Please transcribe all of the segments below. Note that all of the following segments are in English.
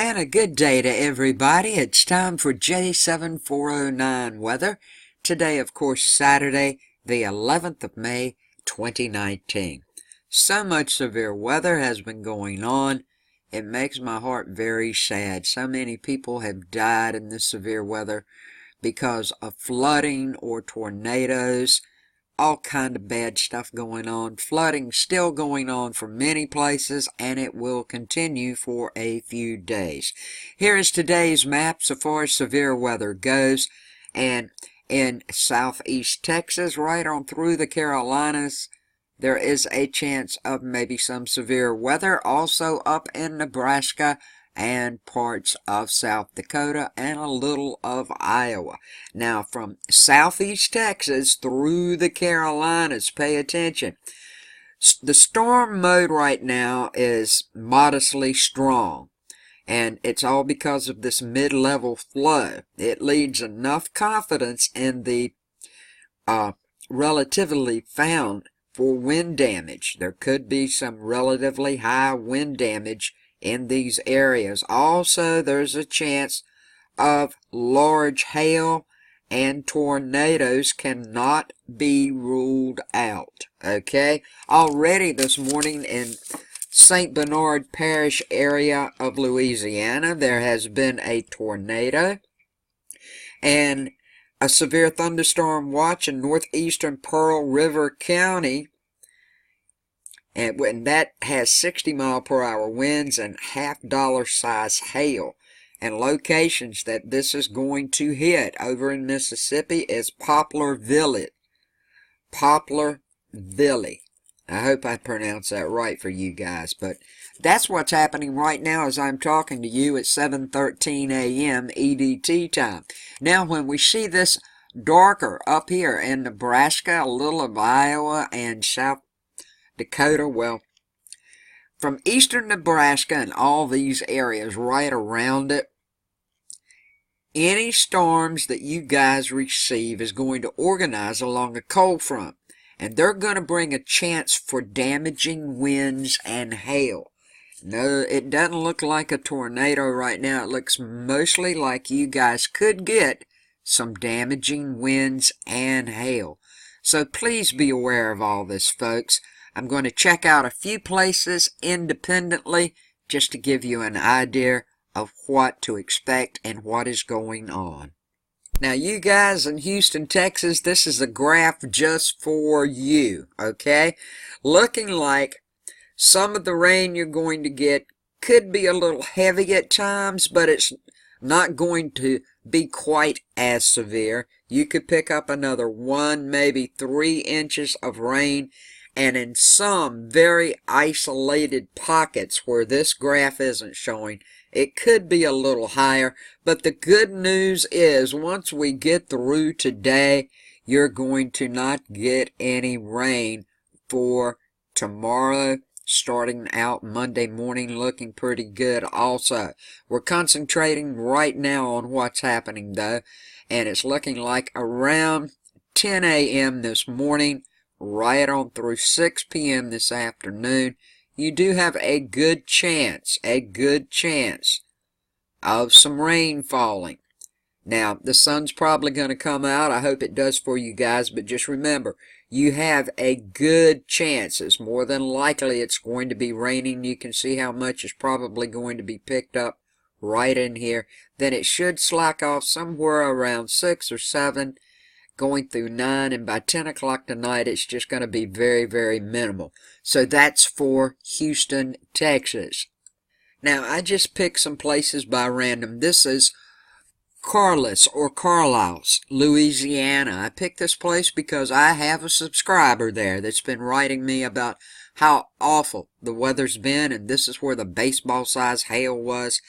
And a good day to everybody. It's time for J7409 weather. Today, of course, Saturday, the 11th of May, 2019. So much severe weather has been going on. It makes my heart very sad. So many people have died in this severe weather because of flooding or tornadoes. All kind of bad stuff going on. Flooding still going on for many places, and it will continue for a few days. Here is today's map so far as severe weather goes, and in southeast Texas, right on through the Carolinas, there is a chance of maybe some severe weather. Also up in Nebraska and parts of South Dakota and a little of Iowa. Now, from southeast Texas through the Carolinas, pay attention. The storm mode right now is modestly strong, and it's all because of this mid-level flow. It leads enough confidence in the relatively found for wind damage. There could be some relatively high wind damage in these areas. Also, there's a chance of large hail, and tornadoes cannot be ruled out. Okay? Already this morning in St. Bernard Parish area of Louisiana, there has been a tornado and a severe thunderstorm watch in northeastern Pearl River County. And when that has 60-mile-per-hour winds and half-dollar size hail. And locations that this is going to hit over in Mississippi is Poplar Village. Poplar Village. I hope I pronounced that right for you guys. But that's what's happening right now as I'm talking to you at 7:13 a.m. EDT time. Now, when we see this darker up here in Nebraska, a little of Iowa, and South Dakota, well, from eastern Nebraska and all these areas right around it, any storms that you guys receive is going to organize along a cold front, and they're going to bring a chance for damaging winds and hail. No, it doesn't look like a tornado right now. It looks mostly like you guys could get some damaging winds and hail. So please be aware of all this, folks. I'm going to check out a few places independently just to give you an idea of what to expect and what is going on. Now, you guys in Houston, Texas, this is a graph just for you, okay? Looking like some of the rain you're going to get could be a little heavy at times, but it's not going to be quite as severe. You could pick up another 1, maybe 3 inches of rain. And in some very isolated pockets where this graph isn't showing, it could be a little higher. But the good news is once we get through today, you're going to not get any rain for tomorrow. Starting out Monday morning looking pretty good also. We're concentrating right now on what's happening though. And it's looking like around 10 a.m. this morning, right on through 6 p.m. this afternoon, you do have a good chance of some rain falling. Now, the sun's probably going to come out. I hope it does for you guys, but just remember, you have a good chance. It's more than likely it's going to be raining. You can see how much is probably going to be picked up right in here. Then it should slack off somewhere around 6 or 7. Going through 9, and by 10 o'clock tonight, it's just going to be very, very minimal. So that's for Houston, Texas. Now, I just picked some places by random. This is Carlisle or Carlisle, Louisiana. I picked this place because I have a subscriber there that's been writing me about how awful the weather's been, and this is where the baseball-size hail was.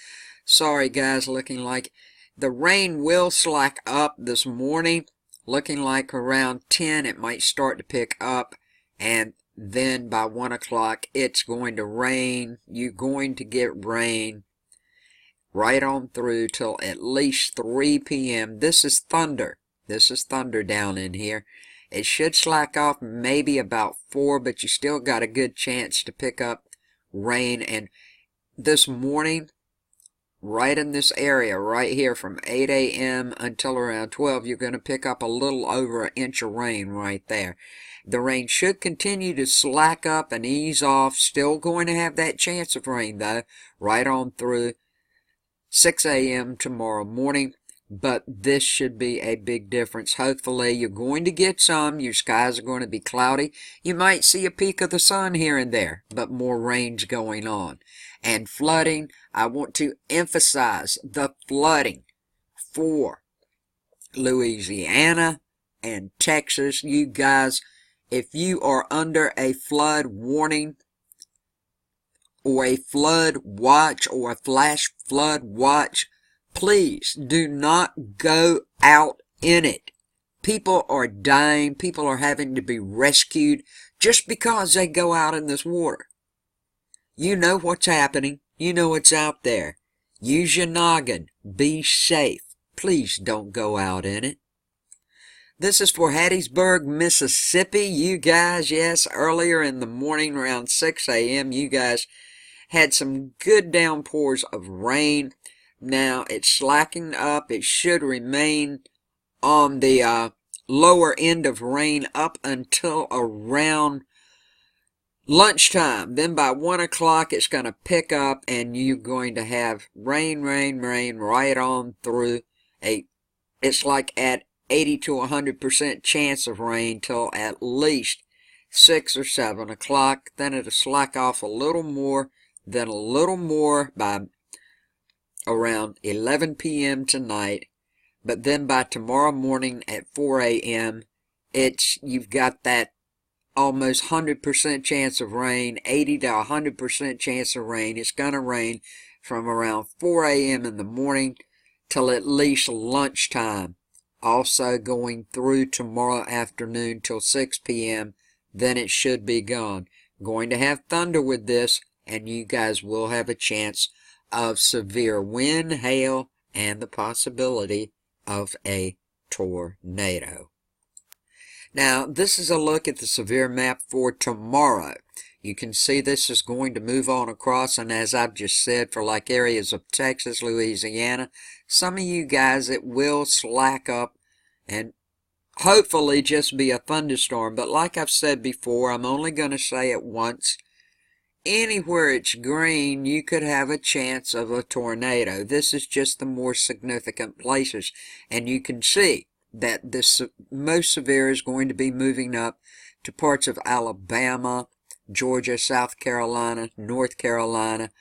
Sorry, guys, looking like the rain will slack up this morning. Looking like around 10 it might start to pick up, and then by 1 o'clock it's going to rain. You're going to get rain right on through till at least 3 p.m. This is thunder. This is thunder down in here. It should slack off maybe about 4, but you still got a good chance to pick up rain. And this morning right in this area right here from 8 a.m. until around 12, you're going to pick up a little over an inch of rain right there. The rain should continue to slack up and ease off. Still going to have that chance of rain, though, right on through 6 a.m. tomorrow morning. But this should be a big difference. Hopefully, you're going to get some. Your skies are going to be cloudy. You might see a peek of the sun here and there, but more rain's going on. And flooding, I want to emphasize the flooding for Louisiana and Texas. You guys, if you are under a flood warning or a flood watch or a flash flood watch, please do not go out in it. People are dying. People are having to be rescued just because they go out in this water. You know what's happening. You know what's out there. Use your noggin. Be safe. Please don't go out in it. This is for Hattiesburg, Mississippi. You guys, yes, earlier in the morning around 6 a.m., you guys had some good downpours of rain. Now, it's slacking up. It should remain on the lower end of rain up until around lunchtime. Then by 1 o'clock, it's going to pick up, and you're going to have rain right on through. It's like at 80 to 100% chance of rain till at least 6 or 7 o'clock. Then it'll slack off a little more, then a little more by around 11 p.m. tonight. But then by tomorrow morning at 4 a.m., you've got that almost 100% chance of rain, 80 to 100% chance of rain. It's going to rain from around 4 a.m. in the morning till at least lunchtime. Also going through tomorrow afternoon till 6 p.m. Then it should be gone. Going to have thunder with this, and you guys will have a chance of severe wind, hail, and the possibility of a tornado. Now, this is a look at the severe map for tomorrow. You can see this is going to move on across, and as I've just said, for like areas of Texas, Louisiana, some of you guys, it will slack up and hopefully just be a thunderstorm. But like I've said before, I'm only going to say it once. Anywhere it's green, you could have a chance of a tornado. This is just the more significant places. And you can see that this most severe is going to be moving up to parts of Alabama, Georgia, South Carolina, North Carolina.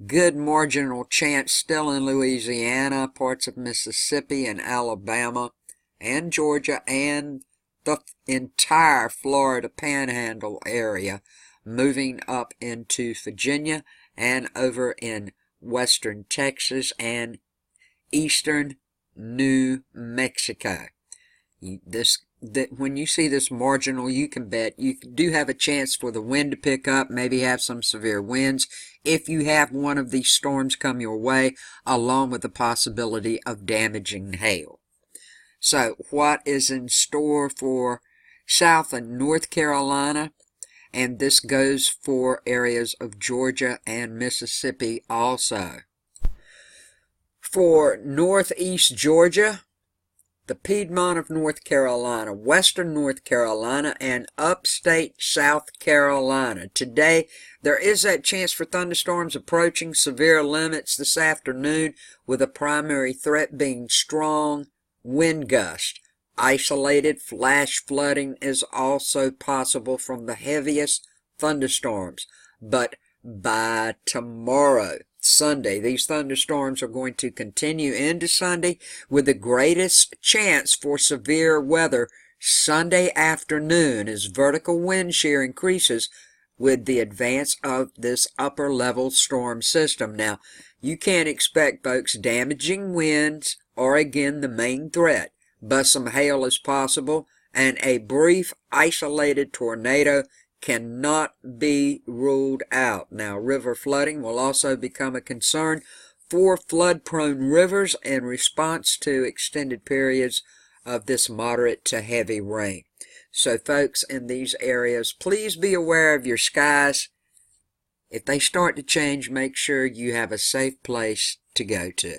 Good marginal chance still in Louisiana, parts of Mississippi and Alabama, and Georgia, and the entire Florida Panhandle area, moving up into Virginia and over in western Texas and eastern New Mexico. When you see this marginal, you can bet you do have a chance for the wind to pick up, maybe have some severe winds if you have one of these storms come your way, along with the possibility of damaging hail. So what is in store for South and North Carolina? And this goes for areas of Georgia and Mississippi also. For northeast Georgia, the Piedmont of North Carolina, western North Carolina, and upstate South Carolina. Today, there is that chance for thunderstorms approaching severe limits this afternoon, with a primary threat being strong wind gust. Isolated flash flooding is also possible from the heaviest thunderstorms. But by tomorrow, Sunday, these thunderstorms are going to continue into Sunday, with the greatest chance for severe weather Sunday afternoon as vertical wind shear increases with the advance of this upper level storm system. Now, you can't expect, folks, damaging winds are again the main threat, but some hail is possible, and a brief isolated tornado cannot be ruled out. Now, river flooding will also become a concern for flood-prone rivers in response to extended periods of this moderate to heavy rain. So, folks, in these areas, please be aware of your skies. If they start to change, make sure you have a safe place to go to.